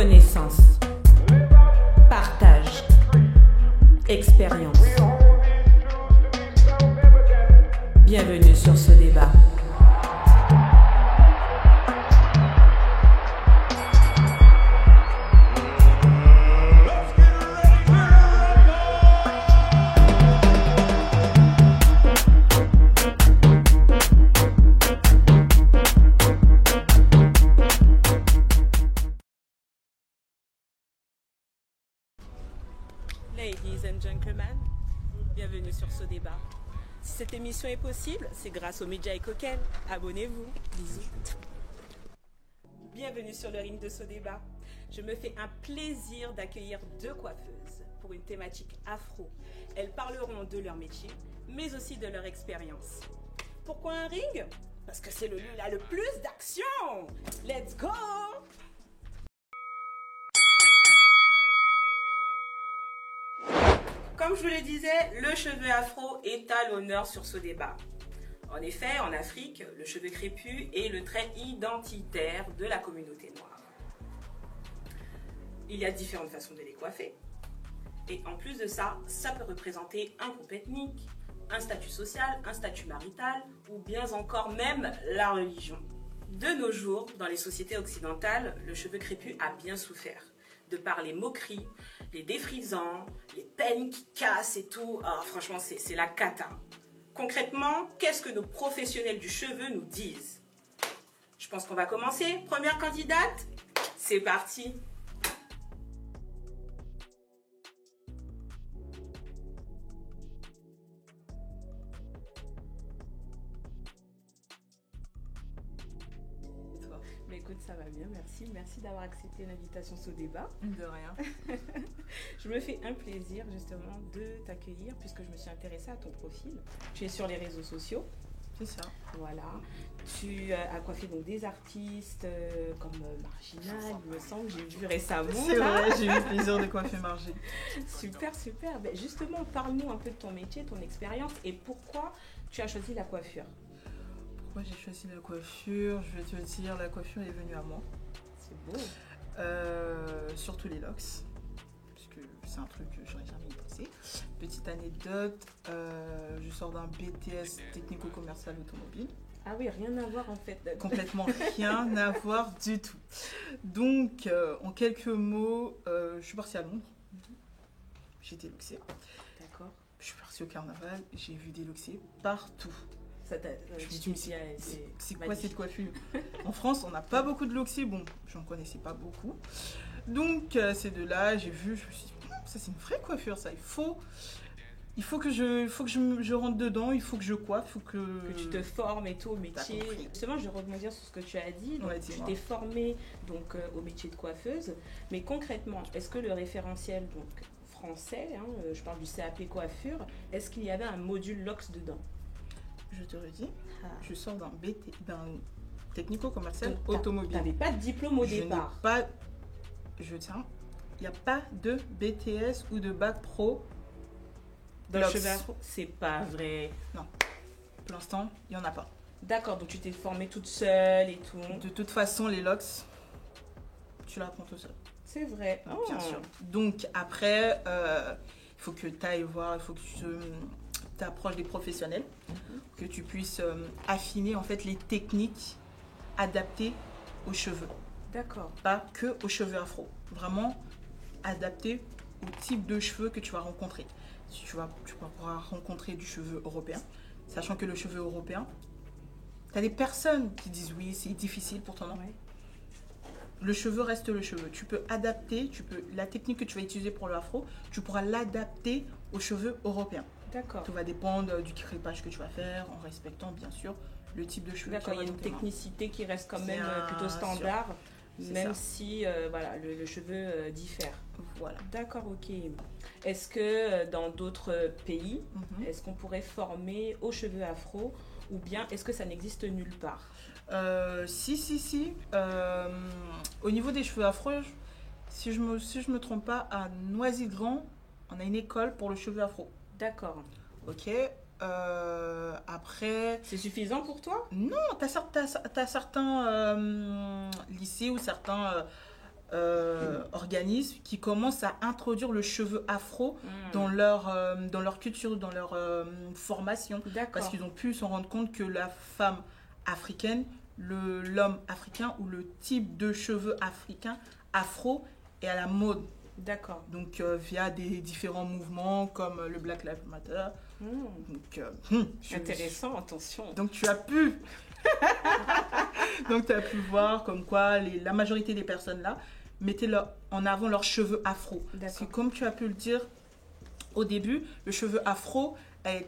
Connaissance, partage, expérience. Bienvenue sur ce débat. Ladies and gentlemen, bienvenue sur ce débat. Si cette émission est possible, c'est grâce aux médias et coquels. Abonnez-vous. Bisous. Bienvenue sur le ring de ce débat. Je me fais un plaisir d'accueillir deux coiffeuses pour une thématique afro. Elles parleront de leur métier, mais aussi de leur expérience. Pourquoi un ring? Parce que c'est le lieu là le plus d'action. Let's go! Comme je vous le disais, le cheveu afro est à l'honneur sur ce débat. En effet, en Afrique, le cheveu crépus est le trait identitaire de la communauté noire. Il y a différentes façons de les coiffer. Et en plus de ça, ça peut représenter un groupe ethnique, un statut social, un statut marital, ou bien encore même la religion. De nos jours, dans les sociétés occidentales, le cheveu crépus a bien souffert. De par les moqueries, les défrisants, les peines qui cassent et tout. Oh, franchement, c'est la cata. Concrètement, qu'est-ce que nos professionnels du cheveu nous disent? Je pense qu'on va commencer. Première candidate, c'est parti. Mais écoute, ça va bien, merci. Merci d'avoir accepté l'invitation sur ce débat. De rien. Je me fais un plaisir justement de t'accueillir puisque je me suis intéressée à ton profil. Tu es sur les réseaux sociaux. C'est ça. Voilà. Tu as coiffé donc des artistes comme Marginal, il me semble, j'ai vu récemment. C'est vrai, j'ai eu le plaisir de coiffer Margie. Super, super. Ben, justement, parle-nous un peu de ton métier, ton expérience et pourquoi tu as choisi la coiffure. Pourquoi j'ai choisi la coiffure? Je vais te dire, la coiffure est venue à moi. C'est beau. Surtout les locks, parce que c'est un truc que j'aurais jamais pensé. Petite anecdote, je sors d'un BTS technico-commercial automobile. Ah oui, rien à voir en fait. Complètement rien à voir du tout. Donc, en quelques mots, je suis partie à Londres. J'étais loxée. D'accord. Je suis partie au carnaval, j'ai vu des loxés partout. Je me suis dit, c'est quoi cette coiffure? En France, on n'a pas beaucoup de loxés. Bon, j'en connaissais pas beaucoup. Donc, c'est de là, j'ai vu, je me suis dit, ça c'est une vraie coiffure, ça. Il faut que je rentre dedans, il faut que je coiffe, il faut que tu te formes et tout au métier. Justement, je vais rebondir sur ce que tu as dit. Donc, Ouais, tu t'es formée donc, au métier de coiffeuse. Mais concrètement, est-ce que le référentiel donc, français, hein, je parle du CAP coiffure, est-ce qu'il y avait un module LOX dedans? Je te redis, je sors d'un technico-commercial automobile. Tu n'avais pas de diplôme au départ. Il n'y a pas de BTS ou de bac pro dans le cheveu afro. C'est pas vrai. Non, pour l'instant, il n'y en a pas. D'accord, donc tu t'es formée toute seule et tout. De toute façon, les locks, tu l'apprends tout seul. C'est vrai. Oh. Bien sûr. Donc après, il faut que tu ailles voir, il faut que tu t'approches des professionnels, que tu puisses affiner en fait les techniques adaptées aux cheveux. D'accord. Pas que aux cheveux afro. Vraiment adapté au type de cheveux que tu vas rencontrer. Si tu pourras rencontrer du cheveu européen, sachant que le cheveu européen, tu as des personnes qui disent oui, c'est difficile pour ton nom. Ouais. Le cheveu reste le cheveu. Tu peux adapter, la technique que tu vas utiliser pour le afro, tu pourras l'adapter aux cheveux européens. D'accord. Tout va dépendre du crépage que tu vas faire, en respectant bien sûr le type de cheveux. D'accord, il y a une technicité qui reste quand même plutôt standard, même si voilà, le cheveu diffère. Voilà. D'accord, ok. Est-ce que dans d'autres pays, est-ce qu'on pourrait former aux cheveux afro ou bien est-ce que ça n'existe nulle part? Si. Au niveau des cheveux afro, si je me trompe pas, à Noisy-le-Grand, on a une école pour le cheveu afro. D'accord. Ok. Après... C'est suffisant pour toi? Non, t'as certains lycées ou certains organismes qui commencent à introduire le cheveu afro dans leur culture, dans leur formation. D'accord. Parce qu'ils ont pu se rendre compte que la femme africaine, l'homme africain ou le type de cheveux africain afro est à la mode. D'accord. Donc via des différents mouvements comme le Black Lives Matter. Donc, intéressant, attention. Donc tu as pu donc tu as pu voir comme quoi la majorité des personnes là mettaient en avant leurs cheveux afro. Parce que comme tu as pu le dire au début, le cheveu afro a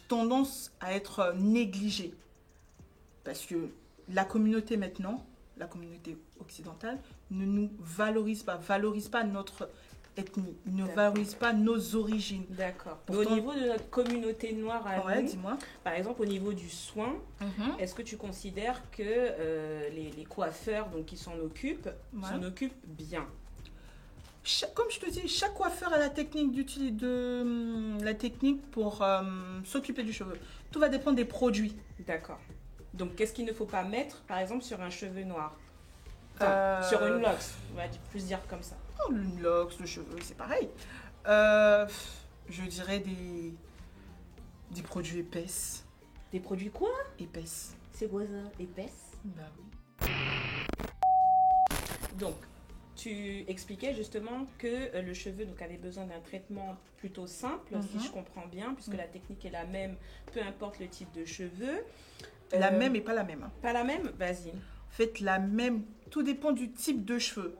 tendance à être négligé. Parce que la communauté maintenant, la communauté occidentale, ne nous valorise pas notre ethnie, ne valorise pas nos origines. D'accord. Pourtant, au niveau de notre communauté noire à nous, dis-moi. Par exemple au niveau du soin, est-ce que tu considères que les coiffeurs donc, qui s'en occupent bien? Comme je te dis, chaque coiffeur a la technique pour s'occuper du cheveu. Tout va dépendre des produits. D'accord. Donc qu'est-ce qu'il ne faut pas mettre par exemple sur un cheveu noir? Sur une locks, on va plus dire comme ça. Une locks, le cheveu, c'est pareil. Je dirais des produits épaisses. Des produits quoi? Épaisses. C'est quoi ça? Épaisse? Bah oui. Donc, tu expliquais justement que le cheveu donc, avait besoin d'un traitement plutôt simple, si je comprends bien, puisque la technique est la même, peu importe le type de cheveux. La même et pas la même. Pas la même? Vas-y. En fait, la même, tout dépend du type de cheveux.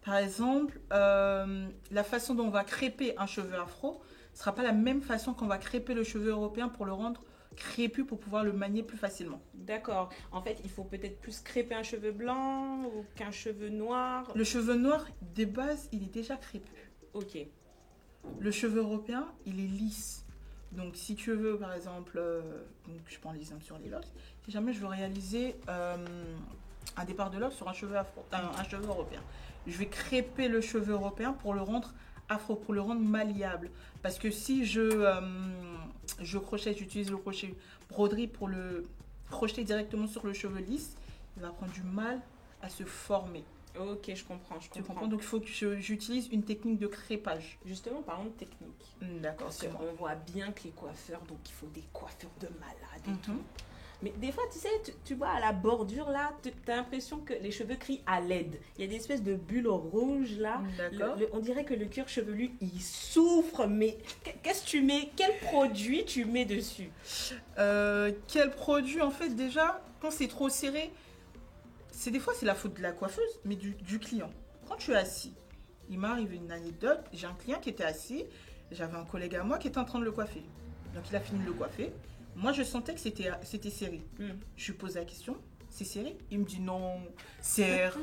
Par exemple, la façon dont on va crêper un cheveu afro ne sera pas la même façon qu'on va crêper le cheveu européen pour le rendre crépus pour pouvoir le manier plus facilement. D'accord. En fait, il faut peut-être plus crêper un cheveu blanc ou qu'un cheveu noir. Le cheveu noir, de base, il est déjà crépus. Ok. Le cheveu européen, il est lisse. Donc, si tu veux, par exemple, donc je prends l'exemple sur les locks, si jamais je veux réaliser un départ de locks sur un cheveu européen, je vais crêper le cheveu européen pour le rendre afro, pour le rendre malléable. Parce que si j'utilise le crochet broderie pour le projeter directement sur le cheveu lisse, il va prendre du mal à se former. Ok, je comprends. Tu comprends? Donc il faut que j'utilise une technique de crépage. Justement, parlons de technique. D'accord, Parce qu'on voit bien que les coiffeurs, donc il faut des coiffeurs de malades et tout. Mais des fois, tu sais, tu vois à la bordure là, tu as l'impression que les cheveux crient à l'aide. Il y a des espèces de bulles rouges là. On dirait que le cuir chevelu, il souffre. Mais qu'est-ce que tu mets? Quel produit tu mets dessus? Quel produit? En fait, déjà, quand c'est trop serré, des fois c'est la faute de la coiffeuse, mais du client. Quand tu es assis, il m'arrive une anecdote. J'ai un client qui était assis. J'avais un collègue à moi qui était en train de le coiffer. Donc il a fini de le coiffer. Moi, je sentais que c'était serré. Je lui pose la question, c'est serré? Il me dit non, serre,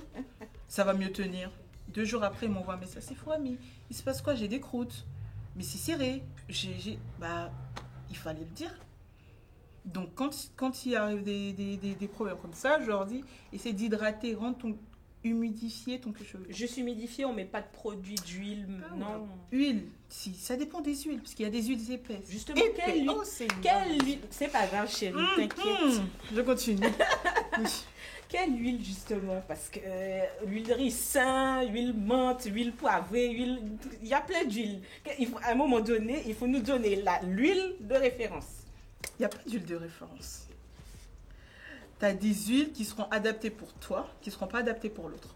ça va mieux tenir. 2 jours après, il m'envoie un message, c'est froid, mais il se passe quoi? J'ai des croûtes. Mais c'est serré. Bah, il fallait le dire. Donc, quand il arrive des problèmes comme ça, je leur dis, essaie d'hydrater, humidifier ton cheveu. Juste humidifier, on met pas de produit d'huile, non. Huile, si, ça dépend des huiles, parce qu'il y a des huiles épaisses. Justement, quelle huile? C'est pas grave, chérie, t'inquiète. Je continue. Quelle huile, justement? Parce que l'huile de ricin, huile menthe, huile poivrée, il y a plein d'huiles. À un moment donné, il faut nous donner l'huile de référence. Il n'y a pas d'huile de référence. Tu as des huiles qui seront adaptées pour toi, qui ne seront pas adaptées pour l'autre.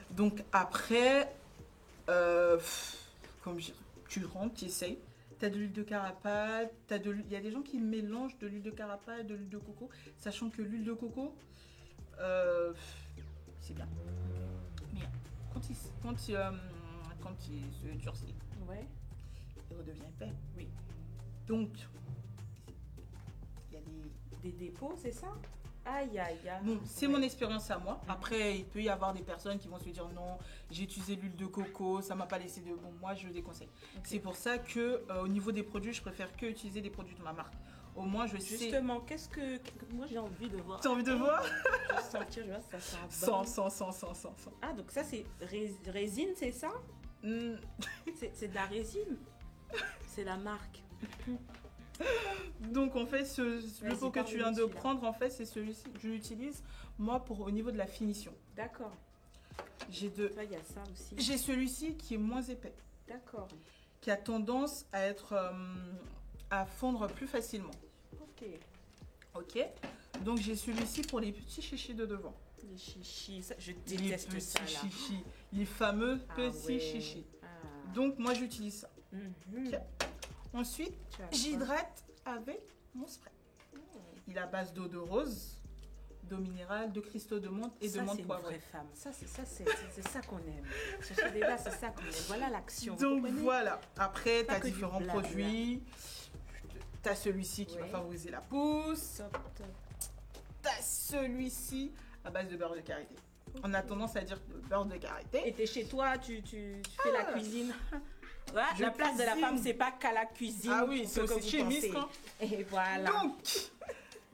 Donc après, tu rentres, tu essayes. Tu as de l'huile de carapate, il y a des gens qui mélangent de l'huile de carapate et de l'huile de coco, sachant que l'huile de coco, c'est bien. Mais quand il se durcit, il redevient épais. Oui. Donc, il y a des dépôts, c'est ça? Aïe, aïe, aïe. Bon, c'est mon expérience à moi. Après, il peut y avoir des personnes qui vont se dire non, j'ai utilisé l'huile de coco, ça m'a pas laissé de... Bon, moi, je le déconseille. Okay. C'est pour ça que au niveau des produits, je préfère que utiliser des produits de ma marque. Au moins, je sais... Justement, qu'est-ce que... Moi, j'ai envie de voir. Tu as envie de voir? Je vais sentir, je vois, ça sent bon. Sans. Ah, donc ça, c'est résine, c'est ça? C'est de la résine. C'est la marque. Donc en fait, le pot que tu viens de prendre, en fait, c'est celui-ci que je l'utilise moi au niveau de la finition. D'accord. Toi, il y a ça aussi. J'ai celui-ci qui est moins épais, D'accord. qui a tendance à être à fondre plus facilement. Ok. Ok. Donc j'ai celui-ci pour les petits chichis de devant. Les chichis, ça, je Les déteste petits ça là. chichis, les fameux Ah petits ouais. chichis. Ah. Donc moi j'utilise ça. Mhm. Ok. Ensuite, Tu as quoi? j'hydrate avec mon spray. Il est à base d'eau de rose, d'eau minérale, de cristaux de menthe et de Ça, menthe c'est une poivrée. vraie femme. Ça, c'est ça qu'on aime. Sur ce débat, c'est ça qu'on aime. Voilà l'action. vous Donc comprenez? voilà, après tu Pas as que du différents blabla. produits. Tu as celui-ci qui va Ouais. favoriser la pousse. Top, top. Tu as celui-ci à base de beurre de karité. On a tendance à dire beurre de karité. Et t'es chez toi, tu fais la cuisine. Ouais, Je la place de la cuisine. femme, c'est pas qu'à la cuisine. Ah oui, c'est ce que aussi vous chimiste, pensez. hein. Et voilà. Donc,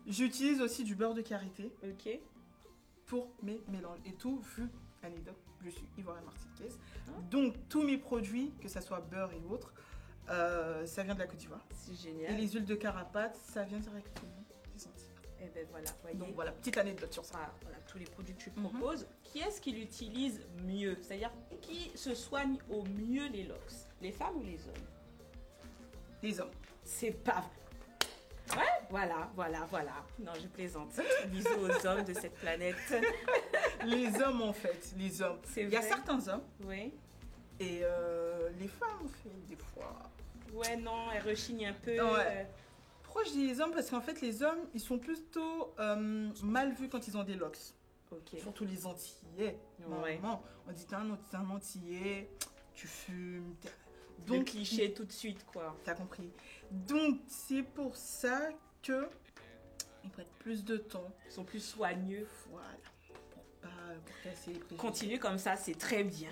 j'utilise aussi du beurre de karité Ok. pour mes mélanges. Et tout, vu, anecdote, je suis ivoirienne martiniquaise. Ah. Donc, tous mes produits, que ce soit beurre et autres, ça vient de la Côte d'Ivoire. C'est Et génial. les huiles de carapate, ça vient directement des Antilles. Et ben voilà, voyez. Donc voilà, petite anecdote sur ça. Voilà, tous les produits que tu Mhm. proposes. Qui est-ce qui l'utilise mieux? C'est-à-dire, qui se soigne au mieux les locks? Les femmes ou les hommes? Les hommes. C'est pas... Ouais, voilà. Non, je plaisante. Bisous aux hommes de cette planète. Les hommes, en fait, les hommes. C'est Il y a vrai. certains hommes Oui. et les femmes, en fait, des fois. Ouais, non, elle rechigne un peu. Ouais. Pourquoi je dis les hommes? Parce qu'en fait, les hommes, ils sont plutôt mal vus quand ils ont des locks. Ok. Surtout les Antillais. Ouais. Normalement, on dit t'es un Antillais, tu fumes. Le cliché tout de suite, quoi. T'as compris. Donc, c'est pour ça que ils prennent plus de temps. Ils sont plus soigneux. Voilà. Pour casser les préjugés. Continue comme ça, c'est très bien.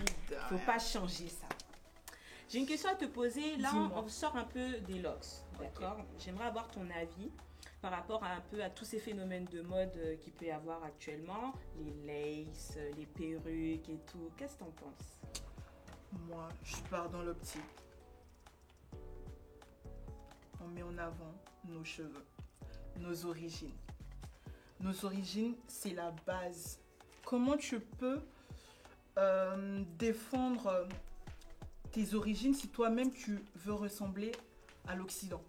Faut pas changer ça. J'ai une question à te poser. Là, Dis-moi. on sort un peu des locks, d'accord? J'aimerais avoir ton avis par rapport à un peu à tous ces phénomènes de mode qu'il peut y avoir actuellement, les laces, les perruques et tout. Qu'est-ce que t'en penses? Moi, je pars dans l'optique. On met en avant nos cheveux, nos origines. Nos origines, c'est la base. Comment tu peux défendre tes origines si toi-même tu veux ressembler à l'Occident?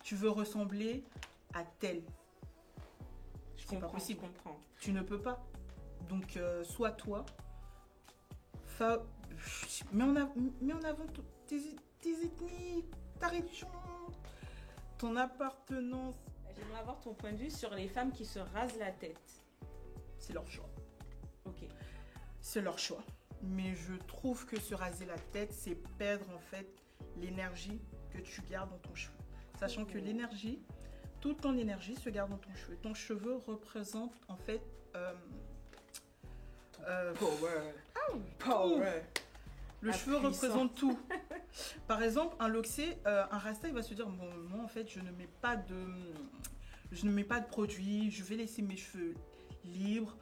Tu veux ressembler à tel. C'est pas possible. Je comprends. Tu ne peux pas. Donc, sois toi. Mets en avant tes ethnies, ta religion, ton appartenance. J'aimerais avoir ton point de vue sur les femmes qui se rasent la tête. C'est leur choix. Ok. C'est leur choix. Mais je trouve que se raser la tête, c'est perdre en fait l'énergie que tu gardes dans ton cheveu. Sachant que l'énergie, toute ton énergie se garde dans ton cheveu. Ton cheveu représente en fait... Power. Power. Le La cheveu puissance. représente tout. Par exemple, un loxé, un rasta, il va se dire bon, moi en fait, je ne mets pas de produit, je vais laisser mes cheveux libres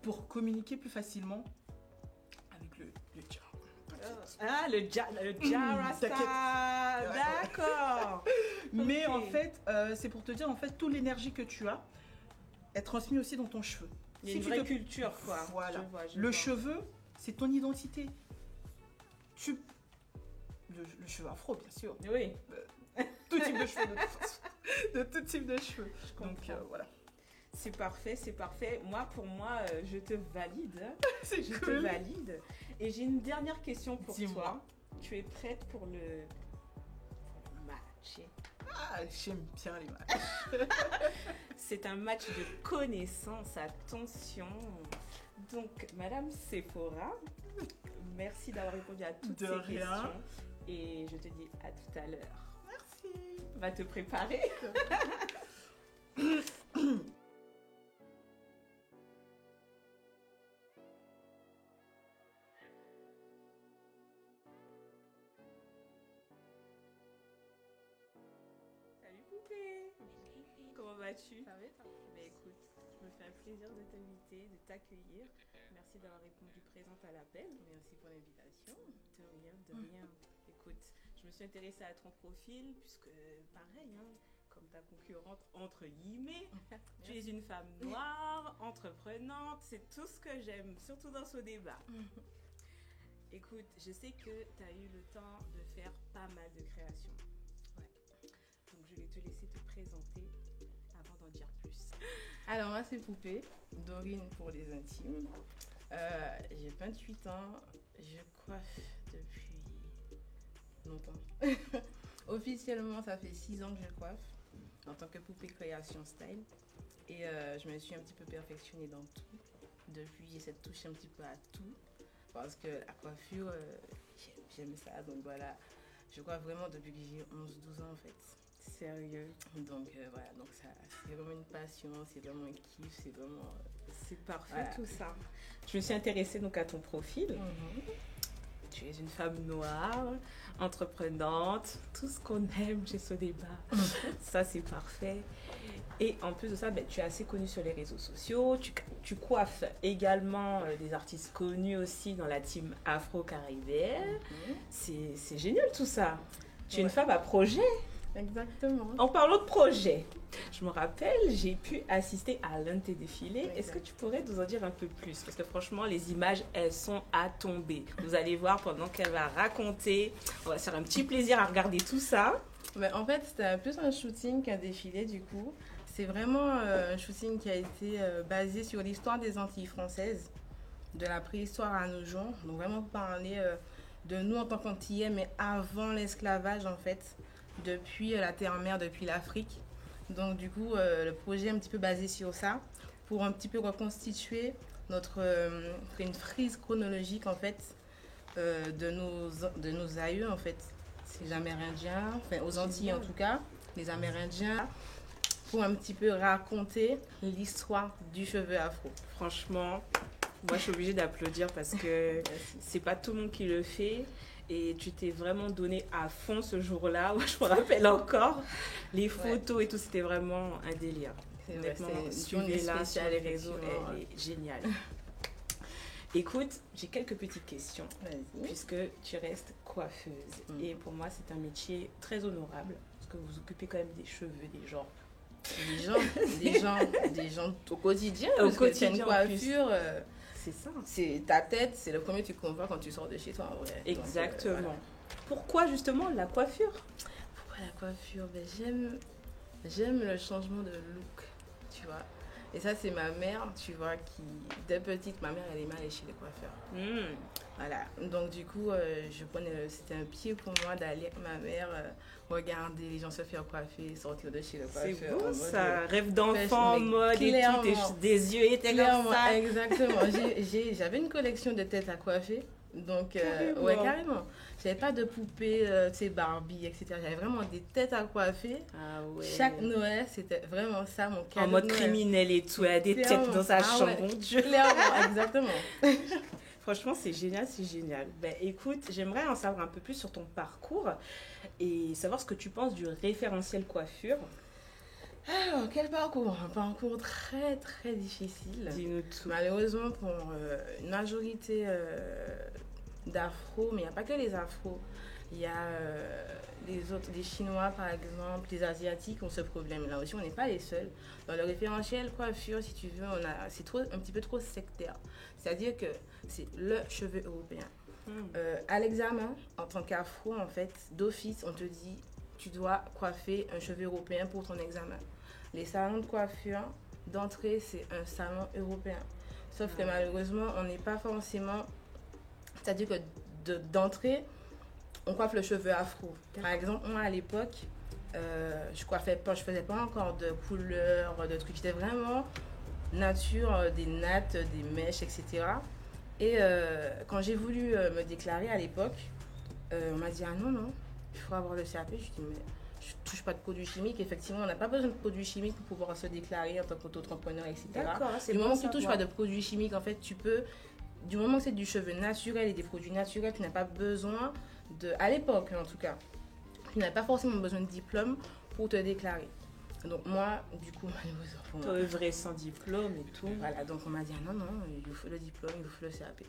pour communiquer plus facilement avec le jar. Ah, le Jarrasta. t'inquiète. D'accord. Mais Ok. en fait, c'est pour te dire en fait, toute l'énergie que tu as est transmise aussi dans ton cheveu. Il y a Si une tu vraie te- culture, quoi. Voilà. Je Le vois. cheveu, c'est ton identité. Le cheveu afro, bien sûr. Oui, Tout type de cheveux, de toute façon. De tout type de cheveux. Donc comprends. voilà. c'est parfait, c'est parfait. Pour moi, je te valide. C'est Je te cool. valide. Et j'ai une dernière question pour Dis-moi. toi. Tu es prête pour le match? Ah, j'aime bien les matchs. C'est un match de connaissances, attention. Donc, Madame Sephora, merci d'avoir répondu à toutes De ces rien. questions. Et je te dis à tout à l'heure. Merci. Va te préparer. Salut poupée. Comment vas-tu? Ça va être Ben écoute, je me fais un plaisir de t'inviter, de t'accueillir. Merci d'avoir répondu présente à l'appel. Merci pour l'invitation. De rien, de rien. Écoute, je me suis intéressée à ton profil puisque, pareil, hein, comme ta concurrente, entre guillemets. Tu es une femme noire, entreprenante, c'est tout ce que j'aime, surtout dans ce débat. Écoute, je sais que tu as eu le temps de faire pas mal de créations. Ouais. Donc je vais te laisser te présenter avant d'en dire plus. Alors moi c'est Poupée, Dorine pour les intimes. J'ai 28 ans, je coiffe depuis longtemps. Officiellement ça fait 6 ans que je coiffe en tant que Poupée Création Style. Et je me suis un petit peu perfectionnée dans tout. Depuis j'essaie de toucher un petit peu à tout. Parce que la coiffure, j'aime ça. Donc voilà, je coiffe vraiment depuis que j'ai 11-12 ans en fait. Sérieux. Donc voilà, donc ça, c'est vraiment une passion, c'est vraiment un kiff, c'est vraiment... C'est parfait voilà. tout ça. Je me suis intéressée donc à ton profil. Tu es une femme noire, entreprenante, tout ce qu'on aime chez ce débat. Ça, c'est parfait. Et en plus de ça, tu es assez connue sur les réseaux sociaux. Tu coiffes également des artistes connus aussi dans la team afro-caribéenne. C'est génial tout ça. Tu es une femme à projet. Exactement. En parlant de projet, je me rappelle, j'ai pu assister à l'un de tes défilés. Exact. Est-ce que tu pourrais nous en dire un peu plus? Parce que franchement, les images, elles sont à tomber. Vous allez voir pendant qu'elle va raconter. On va se faire un petit plaisir à regarder tout ça. Mais en fait, c'était plus un shooting qu'un défilé du coup. C'est vraiment un shooting qui a été basé sur l'histoire des Antilles françaises, de la préhistoire à nos jours. Donc vraiment parler de nous en tant qu'Antillais, mais avant l'esclavage en fait. Depuis la terre-mère, depuis l'Afrique. Donc du coup, le projet est un petit peu basé sur ça, pour un petit peu reconstituer une frise chronologique en fait de nos aïeux en fait, les Amérindiens, enfin aux Antilles en tout cas, les Amérindiens, pour un petit peu raconter l'histoire du cheveu afro. Franchement, moi je suis obligée d'applaudir parce que c'est pas tout le monde qui le fait. Et tu t'es vraiment donné à fond ce jour-là. Moi, je me rappelle encore les photos et tout. C'était vraiment un délire. Honnêtement, suivez-la sur les réseaux, elle est géniale. Écoute, j'ai quelques petites questions. Vas-y. Puisque tu restes coiffeuse. Et pour moi, c'est un métier très honorable. Parce que vous occupez quand même des cheveux des gens. Des gens au quotidien. Au Parce quotidien, que c'est une coiffure... c'est ça. C'est ta tête, c'est le premier que tu convois quand tu sors de chez toi en vrai. Exactement. Donc, voilà. Pourquoi justement la coiffure? Pourquoi la coiffure? J'aime le changement de look, tu vois. Et ça, c'est ma mère, tu vois, qui, dès petite, ma mère, elle aimait aller chez les coiffeurs. Voilà. Donc, du coup, c'était un pied pour moi d'aller avec ma mère regarder les gens se faire coiffer, sortir de chez le coiffeur. C'est beau, mode, ça. Rêve d'enfant, mode et clairement. tout, des yeux étaient comme ça. Exactement. J'avais une collection de têtes à coiffer. Donc, ouais, carrément. J'avais pas de poupées, tu sais, Barbie, etc. J'avais vraiment des têtes à coiffer. Ah ouais. Chaque Noël, c'était vraiment ça, mon cadeau. En mode de Noël. criminel et tout, elle a des têtes dans sa chambre, ouais. mon Dieu. Clairement, exactement. Franchement, c'est génial, c'est génial. Ben, écoute, j'aimerais en savoir un peu plus sur ton parcours et savoir ce que tu penses du référentiel coiffure. Alors, quel parcours? Un parcours très, très difficile. Dis-nous tout. Malheureusement, pour une majorité d'afro, mais il n'y a pas que les afros. Il y a les Chinois, par exemple, les Asiatiques ont ce problème-là aussi. On n'est pas les seuls. Dans le référentiel coiffure, si tu veux, c'est un petit peu trop sectaire. C'est-à-dire que c'est le cheveu européen. À l'examen, en tant qu'afro, en fait, d'office, on te dit tu dois coiffer un cheveu européen pour ton examen. Les salons de coiffure, d'entrée, c'est un salon européen. Sauf que malheureusement, on n'est pas forcément... C'est-à-dire que d'entrée, on coiffe le cheveu afro. Par exemple, moi, à l'époque, je faisais pas encore de couleurs, de trucs. J'étais vraiment nature, des nattes, des mèches, etc. Et quand j'ai voulu me déclarer à l'époque, on m'a dit « Ah non, il faut avoir le CAP. » Je dis « Mais je touche pas de produits chimiques. » Effectivement, on n'a pas besoin de produits chimiques pour pouvoir se déclarer en tant qu'auto-entrepreneur, etc. D'accord, c'est du bon moment que tu savoir. touches pas de produits chimiques, en fait, tu peux... Du moment que c'est du cheveu naturel et des produits naturels, tu n'as pas besoin de... À l'époque, en tout cas, tu n'as pas forcément besoin de diplôme pour te déclarer. Donc moi, du coup, malheureusement... Toi, œuvrer sans diplôme et tout. Voilà, donc on m'a dit, ah non, il vous faut le diplôme, il vous faut le CAP.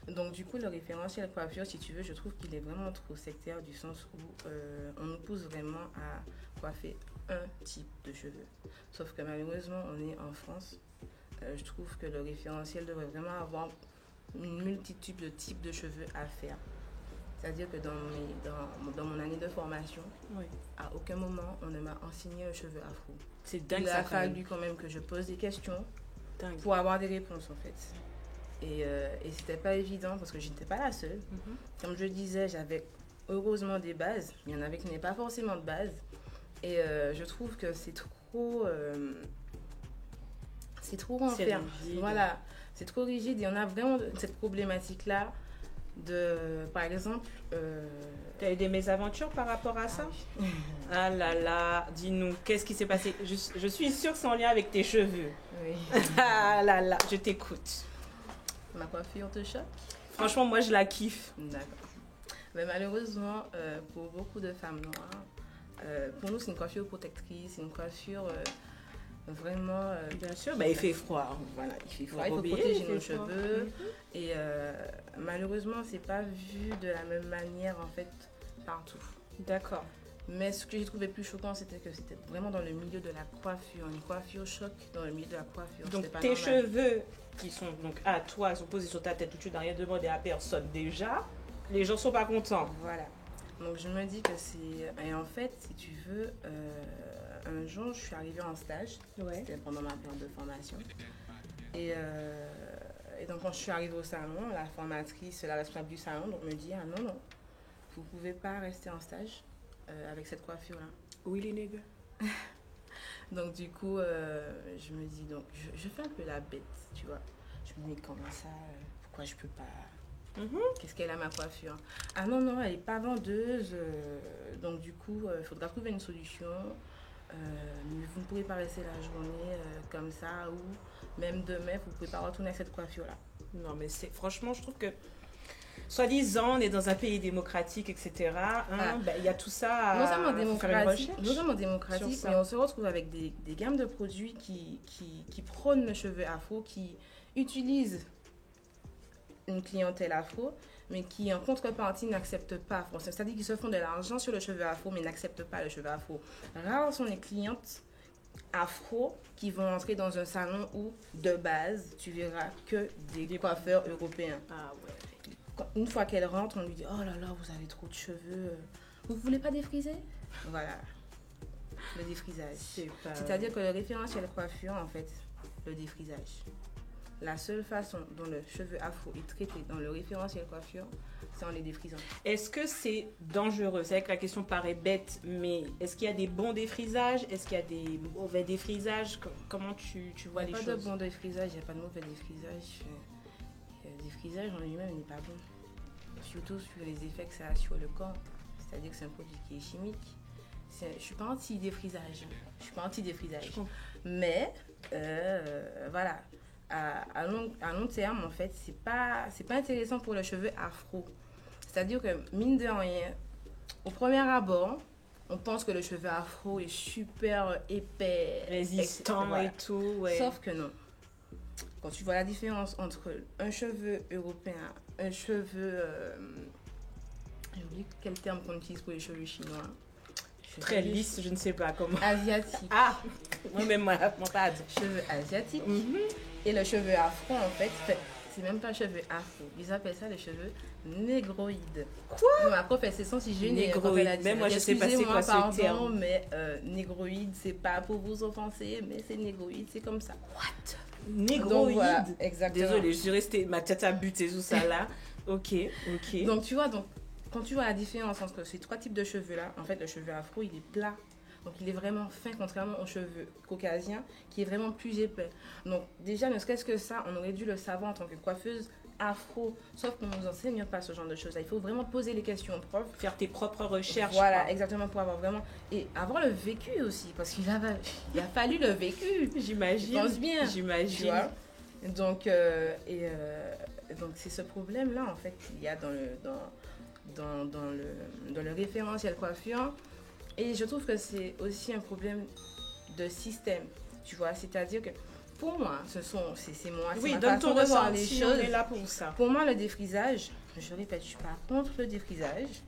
Donc du coup, le référentiel coiffure, si tu veux, je trouve qu'il est vraiment trop sectaire du sens où on nous pousse vraiment à coiffer un type de cheveux. Sauf que malheureusement, on est en France. Je trouve que le référentiel devrait vraiment avoir une multitude de types de cheveux à faire. C'est-à-dire que dans mon année de formation, Oui. à aucun moment on ne m'a enseigné un cheveu afro. C'est dingue Il ça a quand même. fallu quand même que je pose des questions Dingue. pour avoir des réponses en fait. Et c'était pas évident parce que je n'étais pas la seule. Mhm. Comme je disais, j'avais heureusement des bases. Il y en avait qui n'avaient pas forcément de base. Et je trouve que c'est trop renfermé. rigide. Voilà, c'est trop rigide. Et on a vraiment cette problématique-là de, par exemple... T'as eu des mésaventures par rapport à ça? oui. Ah là là, dis-nous, qu'est-ce qui s'est passé? Je suis sûre que c'est en lien avec tes cheveux. Oui. Ah là là, je t'écoute. Ma coiffure te choque? Franchement, moi je la kiffe. D'accord. Mais malheureusement, pour beaucoup de femmes noires, pour nous, c'est une coiffure protectrice, c'est une coiffure vraiment... Bien sûr, bah, il fait froid. Voilà, il fait froid. il faut Obéir, protéger il fait nos froid. cheveux. Mhm. Et malheureusement, c'est pas vu de la même manière, en fait, partout. D'accord. Mais ce que j'ai trouvé plus choquant, c'était que c'était vraiment dans le milieu de la coiffure. Une coiffure choc dans le milieu de la coiffure. Donc C'était pas tes normal. cheveux qui sont donc à toi, sont posés sur ta tête, où tu n'as rien demandé à personne déjà, les gens sont pas contents. Voilà. Donc je me dis que c'est... Et en fait, si tu veux, un jour, je suis arrivée en stage. Ouais. C'était pendant ma période de formation. Et donc quand je suis arrivée au salon, la formatrice, la responsable du salon, donc me dit, ah non, non, vous ne pouvez pas rester en stage avec cette coiffure-là. Oui, les nègres. Donc du coup, je me dis, donc je fais un peu la bête, tu vois. Je me dis, mais comment ça, pourquoi je peux pas... Qu'est-ce qu'elle a ma coiffure? Ah non, non, elle n'est pas vendeuse. Donc du coup, il faudra trouver une solution. Mais vous ne pouvez pas rester la journée comme ça ou même demain, vous ne pouvez pas retourner avec cette coiffure-là. Non, mais c'est franchement, je trouve que, soi-disant, on est dans un pays démocratique, etc. Hein, Ah. ben, il y a tout ça à Non seulement faut faire une démocratique, recherche sur ça. mais on se retrouve avec des gammes de produits qui prônent le cheveu afro, qui utilisent une clientèle afro, mais qui en contrepartie n'acceptent pas afro. C'est-à-dire qu'ils se font de l'argent sur le cheveu afro, mais n'acceptent pas le cheveu afro. Rares sont les clientes afro qui vont entrer dans un salon où, de base, tu verras que des coiffeurs européens. Ah ouais. Une fois qu'elle rentre, on lui dit « Oh là là, vous avez trop de cheveux. Vous ne voulez pas défriser ?» Voilà, le défrisage. C'est-à-dire que le référentiel coiffure, en fait, le défrisage. La seule façon dont le cheveu afro est traité dans le référentiel coiffure, c'est en les défrisant. Est-ce que c'est dangereux? C'est vrai que la question paraît bête, mais est-ce qu'il y a des bons défrisages? Est-ce qu'il y a des mauvais défrisages? Comment tu vois les Il n'y a choses? pas de bon défrisage, il n'y a pas de mauvais défrisage. Le défrisage en lui-même n'est pas bon. Surtout sur les effets que ça a sur le corps. C'est-à-dire que c'est un produit qui est chimique. Je ne suis pas anti-défrisage. Je comprends. Mais, voilà. À long terme, en fait, c'est pas intéressant pour le cheveu afro. C'est-à-dire que, mine de rien, au premier abord, on pense que le cheveu afro est super épais, Résistant voilà. et tout, ouais. Sauf que non. Quand tu vois la différence entre un cheveu européen, un cheveu... j'ai oublié quel terme qu'on utilise pour les cheveux chinois. Très lisse, je ne sais pas comment. Asiatique. Ah, moi-même, moi pas. Cheveux asiatiques. Mhm. Et le cheveu afro, en fait, c'est même pas cheveux afro. Ils appellent ça les cheveux négroïdes. Quoi? Ma prof, elle s'est sentie gênée. Négroïde. quand elle a dit Même ça. moi, je sais pas c'est quoi ce Pardon, terme. mais négroïde, c'est pas pour vous offenser, mais c'est négroïde, c'est comme ça. Négroïde. Donc, voilà, exactement. Désolée, je suis restée, ma tête a buté tout ça là. Ok. Donc, tu vois, quand tu vois la différence entre ces trois types de cheveux-là, en fait, le cheveu afro, il est plat. Donc, il est vraiment fin, contrairement au cheveu caucasien, qui est vraiment plus épais. Donc, déjà, ne serait-ce que ça, on aurait dû le savoir en tant que coiffeuse afro. Sauf qu'on ne nous enseigne pas ce genre de choses-là. Il faut vraiment poser les questions au prof. Faire tes propres recherches. Voilà, quoi. exactement, pour avoir vraiment... Et avoir le vécu aussi, parce qu'il a fallu le vécu. J'imagine. Je pense bien. Tu J'imagine. vois. Donc, donc c'est ce problème-là, en fait, qu'il y a dans le référentiel coiffure. Et je trouve que c'est aussi un problème de système, tu vois. C'est-à-dire que, pour moi, c'est moi, c'est Oui, ma donne façon ton de voir les ressenti, on choses. est là pour ça. Pour moi, le défrisage, je répète, je ne suis pas contre le défrisage,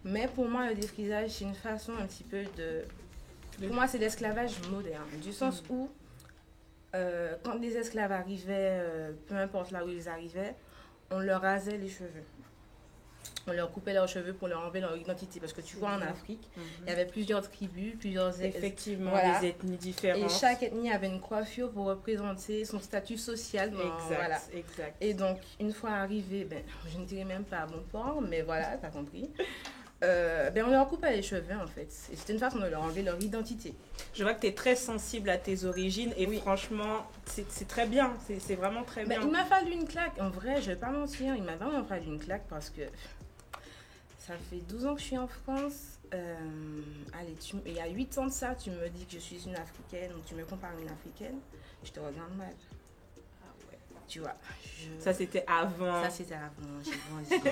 mais pour moi, le défrisage, c'est une façon un petit peu Pour moi, c'est l'esclavage moderne, du sens où, quand les esclaves arrivaient, peu importe là où ils arrivaient, on leur rasait les cheveux. On leur coupait leurs cheveux pour leur enlever leur identité. Parce que tu vois, en Afrique, il y avait plusieurs tribus, plusieurs Effectivement, voilà. des ethnies différentes. Et chaque ethnie avait une coiffure pour représenter son statut social. Voilà. Exact. Et donc, une fois arrivé, je ne dirais même pas à bon port, mais voilà, t'as compris. On leur coupait les cheveux, en fait. Et c'était une façon de leur enlever leur identité. Je vois que tu es très sensible à tes origines et franchement, c'est très bien. C'est vraiment très bien. Il m'a fallu une claque. En vrai, je vais pas mentir, il m'a vraiment fallu une claque parce que ça fait 12 ans que je suis en France. Allez, il y a 8 ans de ça, tu me dis que je suis une Africaine ou tu me compares à une Africaine, je te regarde mal. Ah ouais. Tu vois. Ça, c'était avant. J'ai grandi.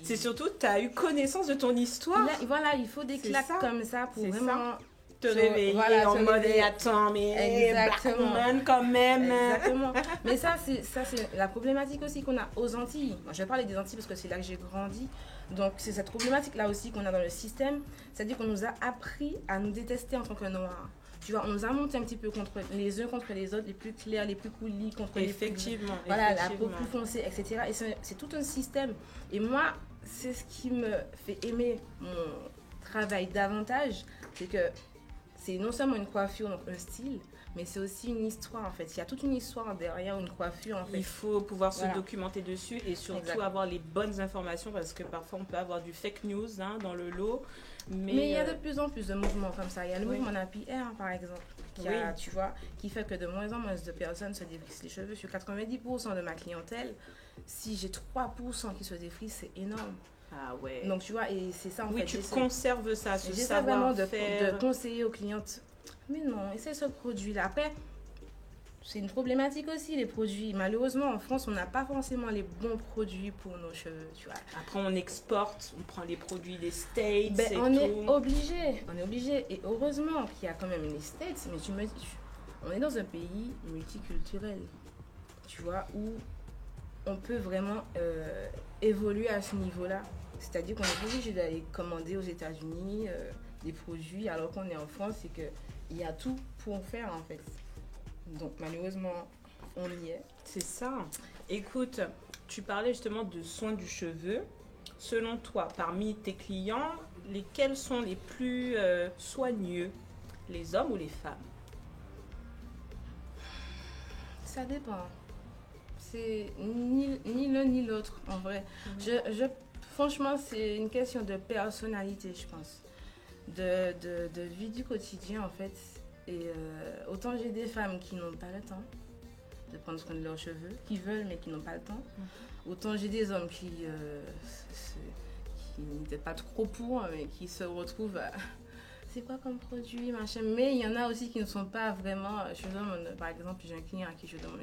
C'est surtout, tu as eu connaissance de ton histoire. Voilà, il faut des claques comme ça pour vraiment... te réveiller en mode attends mais Black woman quand même. Exactement. Mais ça c'est la problématique aussi qu'on a aux Antilles. Moi, je vais parler des Antilles parce que c'est là que j'ai grandi. Donc c'est cette problématique là aussi qu'on a dans le système, c'est-à-dire qu'on nous a appris à nous détester en tant que noirs. Tu vois, on nous a monté un petit peu contre les uns contre les autres, les plus clairs, les plus polis contre les plus... Voilà, la peau plus foncée, etc. Et c'est tout un système. Et moi, c'est ce qui me fait aimer mon travail davantage, c'est que c'est non seulement une coiffure, donc un style, mais c'est aussi une histoire en fait. Il y a toute une histoire derrière une coiffure en fait. Il faut pouvoir se documenter dessus et surtout avoir les bonnes informations parce que parfois on peut avoir du fake news dans le lot. Mais il y a de plus en plus de mouvements comme ça. Il y a le mouvement Nappy Hair par exemple, tu vois, qui fait que de moins en moins de personnes se défrisent les cheveux. Sur 90% de ma clientèle, si j'ai 3% qui se défrisent, c'est énorme. Ah ouais. Donc tu vois, et c'est ça en fait. Oui, tu conserves ça, ce j'essaie vraiment de savoir-faire. conseiller aux clientes. Mais non, essaie ce produit-là. Après, c'est une problématique aussi, les produits. Malheureusement, en France, on n'a pas forcément les bons produits pour nos cheveux, tu vois. Après, on exporte, on prend les produits des States et on tout. est obligé. Et heureusement qu'il y a quand même les States, mais tu me dis, on est dans un pays multiculturel, tu vois, où on peut vraiment évoluer à ce niveau-là. C'est-à-dire qu'on est obligé d'aller commander aux États-Unis des produits alors qu'on est en France et qu'il y a tout pour faire en fait. Donc malheureusement, on y est. C'est ça. Écoute, tu parlais justement de soins du cheveu. Selon toi, parmi tes clients, lesquels sont les plus soigneux, les hommes ou les femmes? Ça dépend. C'est ni l'un ni l'autre en vrai. Franchement, c'est une question de personnalité, je pense. De vie du quotidien, en fait. Et autant j'ai des femmes qui n'ont pas le temps de prendre soin de leurs cheveux, qui veulent mais qui n'ont pas le temps. Autant j'ai des hommes qui n'étaient pas trop pour, mais qui se retrouvent à... C'est quoi comme produit, machin. Mais il y en a aussi qui ne sont pas vraiment... par exemple, j'ai un client à qui je demande,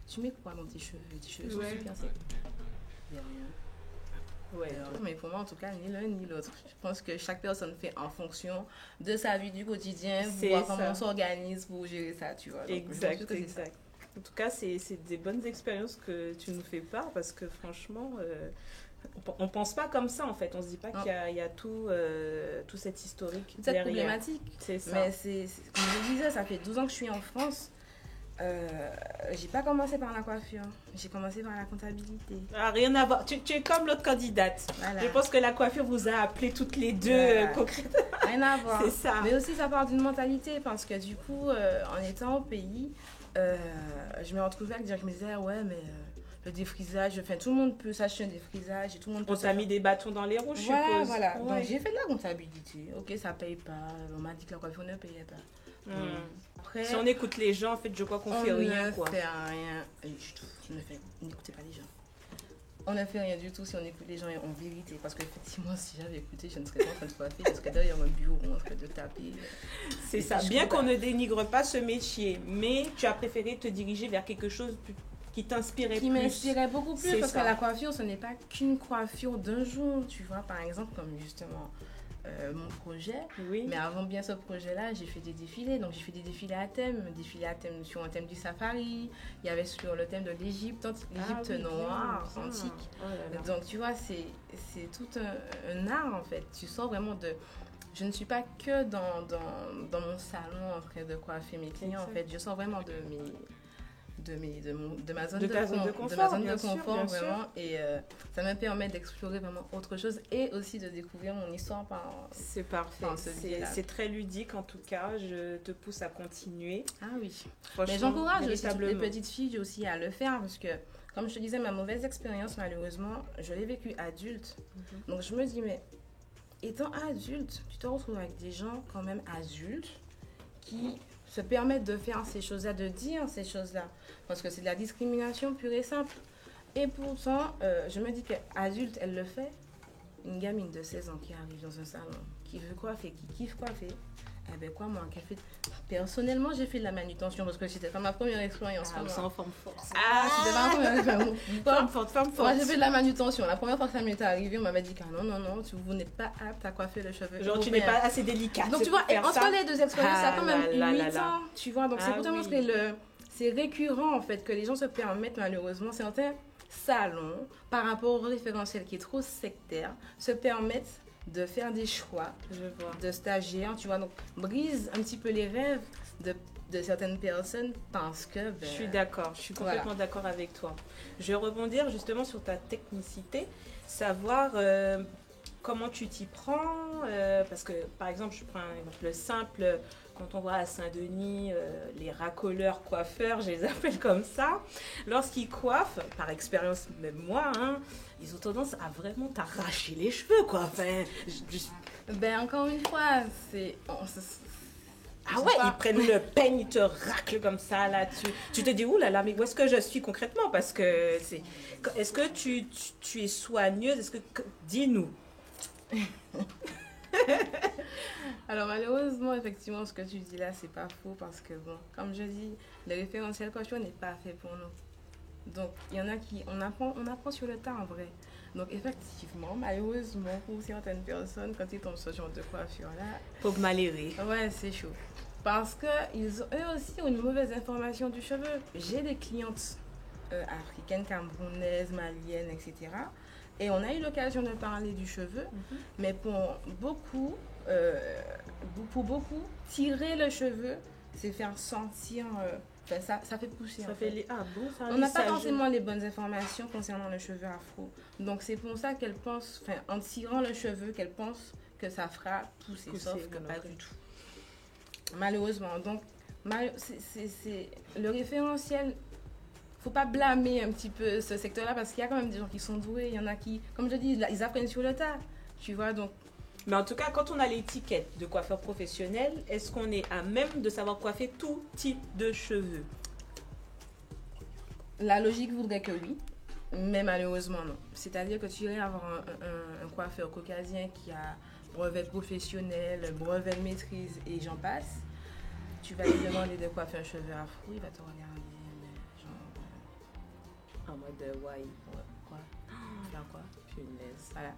tu mets quoi dans tes cheveux? Tes cheveux sont super secs. Il n'y a rien. Ouais, mais pour moi, en tout cas, ni l'un ni l'autre. Je pense que chaque personne fait en fonction de sa vie du quotidien, voir comment on s'organise pour gérer ça, tu vois. Donc, exact. En tout cas, c'est des bonnes expériences que tu nous fais part parce que franchement, on pense pas comme ça en fait. On se dit pas qu'il y a tout cet historique cette derrière. Problématique. C'est ça. Mais comme je disais, ça fait 12 ans que je suis en France. J'ai pas commencé par la coiffure, j'ai commencé par la comptabilité. Ah, rien à voir, tu es comme l'autre candidate. Voilà. Je pense que la coiffure vous a appelé toutes les deux concrètement. Rien à voir. C'est ça. Mais aussi ça part d'une mentalité parce que du coup, en étant au pays, je me retrouvais avec dire, je me disais ouais mais le défrisage, enfin tout le monde peut s'acheter un défrisage et tout le monde peut. On t'a mis des bâtons dans les roues, je suppose. Voilà. Ouais. Donc j'ai fait de la comptabilité. Ok, ça paye pas. On m'a dit que la coiffure ne payait pas. Après, si on écoute les gens, en fait, je crois qu'on fait rien. On ne fait rien. N'écoutez pas les gens. On ne fait rien du tout si on écoute les gens en vérité. Parce qu'effectivement, si j'avais écouté, je ne serais pas en train de coiffer. Je serais derrière mon bureau en train de taper. C'est ça. Bien qu'on ne dénigre pas ce métier, mais tu as préféré te diriger vers quelque chose qui t'inspirait plus. Qui m'inspirait beaucoup plus. Parce que la coiffure, ce n'est pas qu'une coiffure d'un jour. Tu vois, par exemple, comme justement... mon projet, mais avant bien ce projet-là, j'ai fait des défilés. Donc j'ai fait des défilés à thème sur un thème du safari. Il y avait sur le thème de l'Égypte, noire, antique. Donc tu vois, c'est tout un art en fait. Tu sors vraiment je ne suis pas que dans mon salon en train de coiffer mes clients. En fait, je sors vraiment de ma zone de confort, bien sûr. vraiment. Et ça me permet d'explorer vraiment autre chose et aussi de découvrir mon histoire par... C'est parfait. C'est très ludique en tout cas. Je te pousse à continuer. Ah oui. Franchement, Mais j'encourage aussi toutes les véritablement. petites filles aussi à le faire parce que, comme je te disais, ma mauvaise expérience, malheureusement, je l'ai vécue adulte. Donc je me dis, mais étant adulte, tu te retrouves avec des gens quand même adultes qui se permettent de faire ces choses-là, de dire ces choses-là. Parce que c'est de la discrimination pure et simple. Et pourtant, je me dis qu'adulte, elle le fait. Une gamine de 16 ans qui arrive dans un salon, qui veut coiffer, qui kiffe coiffer. Eh ben quoi, moi, qu'elle fait... Personnellement, j'ai fait de la manutention parce que c'était pas ma première expérience. Ah, vraiment. c'est en forme forte. C'était pas ma première expérience. Femme forte. Moi, j'ai fait de la manutention. La première fois que ça m'est arrivé, on m'avait dit que non, vous n'êtes pas apte à coiffer le cheveu. Genre, tu n'es pas assez délicate. Donc, tu vois, et entre les deux expériences, ça a quand même là, 8 là, là. ans. Tu vois, donc c'est Ah pour te oui. montrer c'est récurrent, en fait, que les gens se permettent, malheureusement, certains salons, par rapport au référentiel qui est trop sectaire, se permettent de faire des choix Je vois. de stagiaires, tu vois, donc brise un petit peu les rêves de certaines personnes parce que... Je suis d'accord, je suis complètement d'accord avec toi. Je vais rebondir justement sur ta technicité, savoir comment tu t'y prends, parce que par exemple, je prends un exemple simple, quand on voit à Saint-Denis les racoleurs coiffeurs, je les appelle comme ça, lorsqu'ils coiffent, par expérience même moi, hein, ils ont tendance à vraiment t'arracher les cheveux, quoi. Enfin, Ben, encore une fois, ah ouais, ils prennent le peigne, ils te raclent comme ça là-dessus. Tu te dis, ouh là là, mais où est-ce que je suis concrètement? Parce que c'est... Est-ce que tu es soigneuse? Dis-nous. Alors malheureusement, effectivement, ce que tu dis là, c'est pas faux parce que bon, comme je dis, le référentiel coiffure n'est pas fait pour nous. Donc il y en a qui, on apprend sur le tas en vrai. Donc effectivement, malheureusement, pour certaines personnes, quand ils tombent sur ce genre de coiffure là, Pauvre malheureux. ouais, c'est chaud. Parce que eux aussi ont une mauvaise information du cheveu. J'ai des clientes africaines, camerounaises, maliennes, etc. Et on a eu l'occasion de parler du cheveu, mais pour beaucoup, tirer le cheveu, c'est faire sentir... ça fait pousser. Ça en fait fait. ah bon, ça On n'a pas lissage. forcément les bonnes informations concernant le cheveu afro. Donc c'est pour ça qu'elle pense, en tirant le cheveu, qu'elle pense que ça fera pousser, sauf que non, pas ok. du tout. Malheureusement. Donc c'est le référentiel. Faut pas blâmer un petit peu ce secteur-là parce qu'il y a quand même des gens qui sont doués. Il y en a qui, comme je dis, ils apprennent sur le tas. Tu vois, donc Mais en tout cas, quand on a l'étiquette de coiffeur professionnel, est-ce qu'on est à même de savoir coiffer tout type de cheveux? la logique voudrait que oui, mais malheureusement non. C'est-à-dire que tu irais avoir un coiffeur caucasien qui a brevet professionnel, brevet de maîtrise et j'en passe. Tu vas lui demander de coiffer un cheveu afro, il va te regarder, mais genre... En mode ouais. Quoi? Faire quoi? Punaise. Voilà.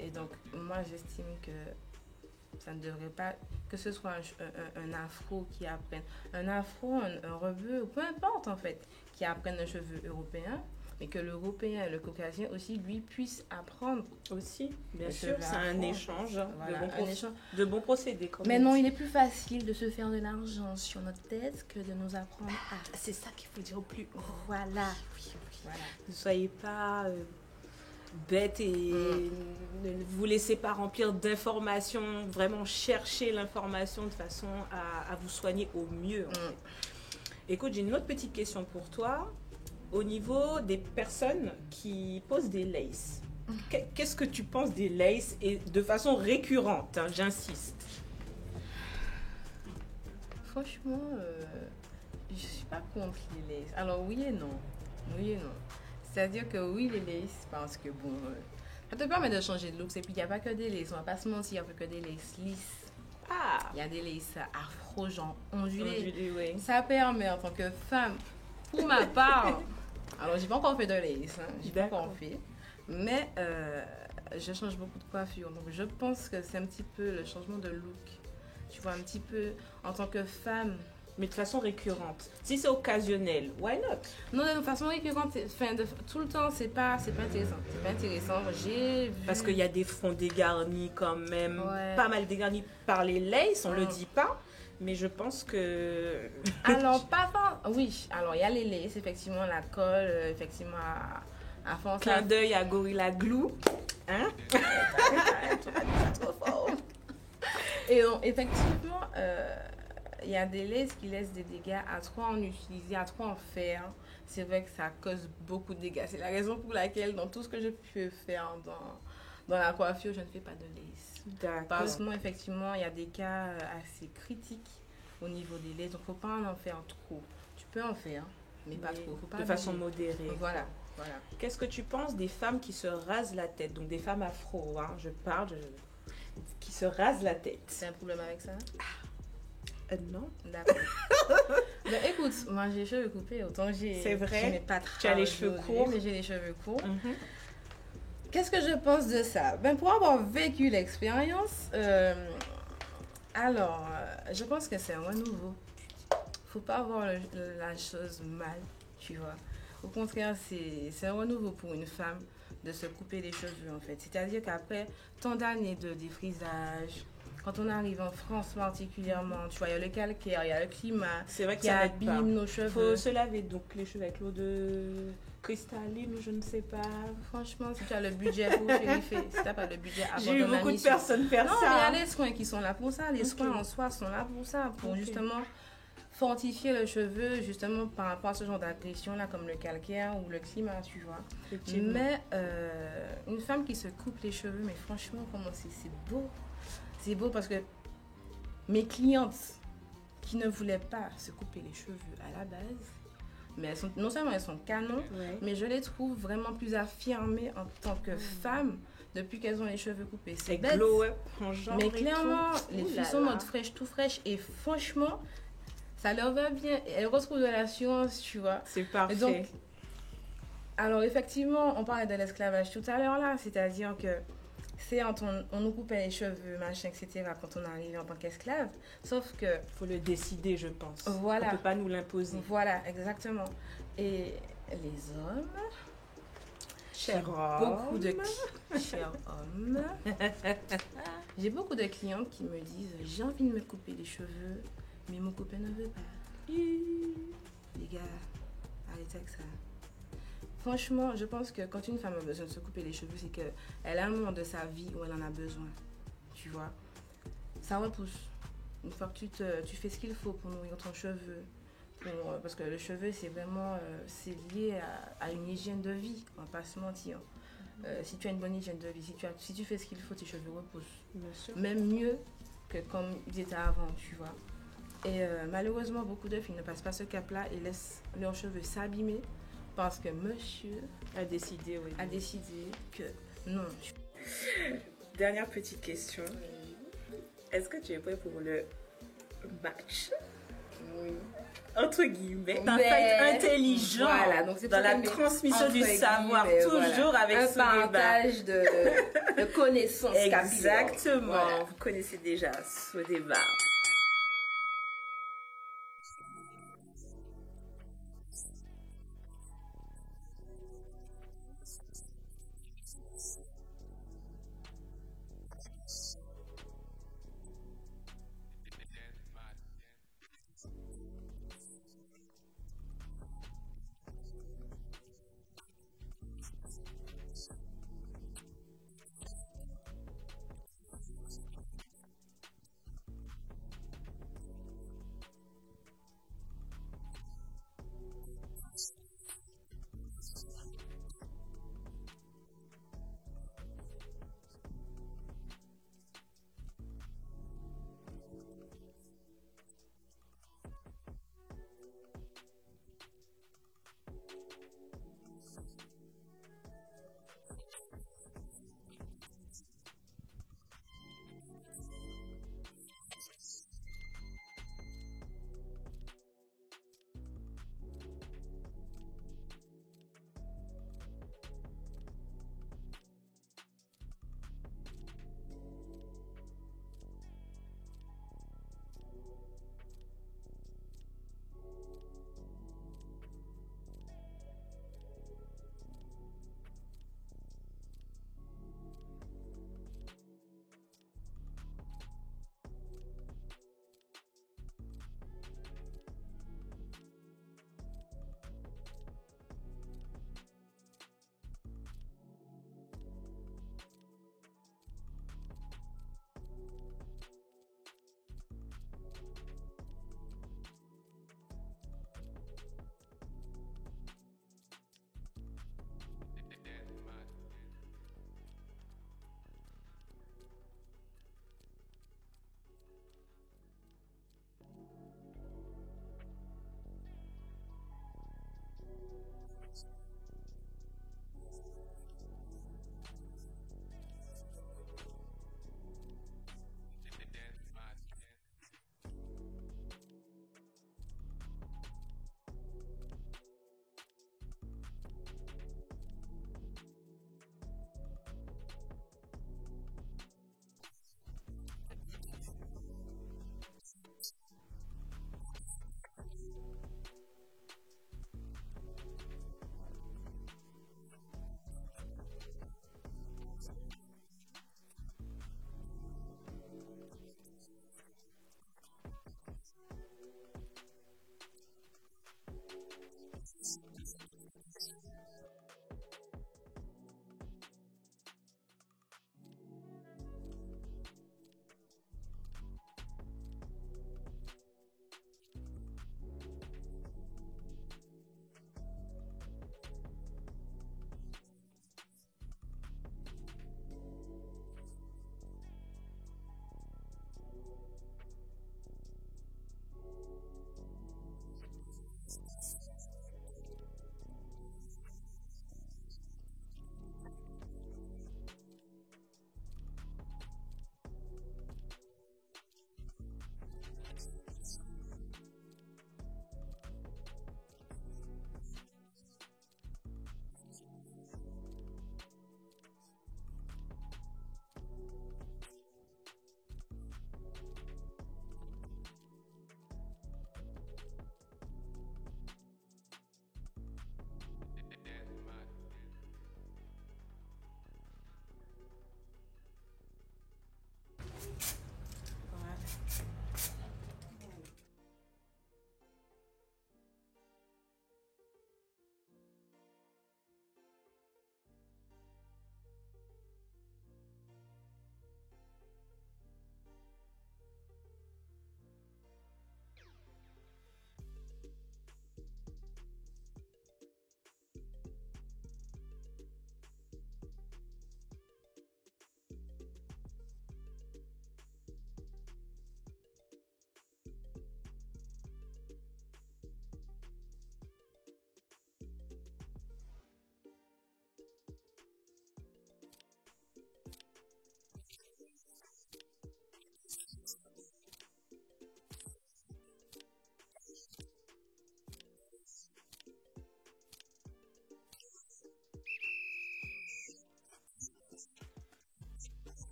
Et donc, moi, j'estime que ça ne devrait pas... Que ce soit un afro qui apprenne... Un afro, un rebeu, peu importe en fait, qui apprenne un cheveu européen, mais que l'européen et le caucasien aussi, lui, puissent apprendre. Aussi, bien Le sûr, cheveu c'est un afro. échange Voilà, de, un échange. de bons procédés. Comme Mais on non, dit. il est plus facile de se faire de l'argent sur notre tête que de nous apprendre à... C'est ça qu'il faut dire au plus haut. Voilà. Voilà. Ne soyez pas bêtes et ne vous laissez pas remplir d'informations. Vraiment cherchez l'information de façon à vous soigner au mieux. En fait. Écoute, j'ai une autre petite question pour toi. Au niveau des personnes qui posent des laces, qu'est-ce que tu penses des laces et de façon récurrente, hein, j'insiste. Franchement, je suis pas contre les laces. Alors oui et non. Oui et non. C'est-à-dire que oui, les laces, parce que bon, ça te permet de changer de look. Et puis il n'y a pas que des laces, on va pas se mentir, il n'y a pas que des laces lisses. Ah, Il y a des laces afro, genre ondulées. ondulé, oui. Ça permet en tant que femme, pour ma part, alors j'ai pas encore fait de lace, hein, j'ai pas D'accord. encore fait, mais je change beaucoup de coiffure. Donc je pense que c'est un petit peu le changement de look. Tu vois, un petit peu en tant que femme, mais de façon récurrente. Si c'est occasionnel, why not? Non, de façon récurrente, tout le temps, c'est pas intéressant. C'est pas intéressant. J'ai vu... Parce qu'il y a des fronts dégarnis quand même, Ouais. pas mal dégarnis par les laces, on le dit pas. Mais je pense que... Alors, pas tant. Oui, alors il y a les laces, effectivement, la colle, effectivement, à fond. Clin d'œil à Gorilla Glue. Hein? Trop fort. Et donc, effectivement, il y a des laces qui laissent des dégâts à trop en utiliser, à trop en faire. C'est vrai que ça cause beaucoup de dégâts. C'est la raison pour laquelle, dans tout ce que je peux faire dans la coiffure, je ne fais pas de lace. D'accord. Parce que, effectivement, il y a des cas assez critiques au niveau des laces. Donc, il ne faut pas en faire trop. Tu peux en faire, mais pas trop. Faut pas de façon abuser. modérée. Voilà. Qu'est-ce que tu penses des femmes qui se rasent la tête? Donc des femmes afro, hein, qui se rasent la tête. C'est un problème avec ça? Non. D'accord. Ben, écoute, moi j'ai les cheveux coupés, autant C'est vrai? je n'ai pas Tu as les cheveux aujourd'hui, courts. mais j'ai les cheveux courts. Mhm. Qu'est-ce que je pense de ça? Ben, pour avoir vécu l'expérience, je pense que c'est un renouveau. Faut pas voir la chose mal, tu vois. Au contraire, c'est un renouveau pour une femme de se couper les cheveux, en fait. C'est-à-dire qu'après tant d'années de défrisage, quand on arrive en France particulièrement, tu vois, il y a le calcaire, il y a le climat C'est vrai que qui ça n'aide pas. abîme nos Faut cheveux. se laver donc les cheveux avec l'eau de cristalline ou je ne sais pas. Franchement, si tu as le budget pour vérifier, si tu n'as pas le budget, J'ai eu abandonne la beaucoup de mission. personnes faire Non, mais il y ça. a les soins qui sont là pour ça. Les Ok. soins en soi sont là pour ça, pour Ok. justement fortifier le cheveu, justement par rapport à ce genre d'agression-là, comme le calcaire ou le climat, tu vois. Effectivement. Mais une femme qui se coupe les cheveux, mais franchement, comment c'est beau. C'est beau parce que mes clientes qui ne voulaient pas se couper les cheveux à la base, mais non seulement elles sont canons, Ouais. mais je les trouve vraiment plus affirmées en tant que femmes depuis qu'elles ont les cheveux coupés. C'est C'est bête. glow up en genre Mais et clairement, tout. les Ouh filles là sont là. mode fraîche, tout fraîche. Et franchement, ça leur va bien. Elles retrouvent de l'assurance, tu vois. C'est parfait. Et donc, alors effectivement, on parlait de l'esclavage tout à l'heure là. C'est-à-dire que c'est on nous coupait les cheveux, machin, etc. quand on arrivait en tant qu'esclave. Sauf que, Faut le décider, je pense. Voilà. On peut pas nous l'imposer. voilà, exactement. Et les hommes, Cher beaucoup de chers hommes, j'ai beaucoup de clientes qui me disent j'ai envie de me couper les cheveux, mais mon copain ne veut pas. Les gars, arrêtez avec ça. Franchement, je pense que quand une femme a besoin de se couper les cheveux, c'est qu'elle a un moment de sa vie où elle en a besoin. Tu vois, ça repousse. Une fois que tu fais ce qu'il faut pour nourrir ton cheveu, parce que le cheveu, c'est vraiment c'est lié à une hygiène de vie, on va pas se mentir. Si tu as une bonne hygiène de vie, si tu fais ce qu'il faut, tes cheveux repoussent. Bien sûr. Même mieux que comme ils étaient avant, tu vois. Et malheureusement, beaucoup de filles ne passent pas ce cap-là et laissent leurs cheveux s'abîmer parce que monsieur A décidé, oui. a décidé que non. Dernière petite question. Est-ce que tu es prêt pour le match? Oui. Entre guillemets. Ben, Un fight intelligent. voilà, donc c'est dans pour la ça que- transmission du entre savoir, guillemets, toujours voilà. avec un ce débat. partage de connaissances capillaires. Exactement. Voilà. Vous connaissez déjà ce débat.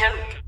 can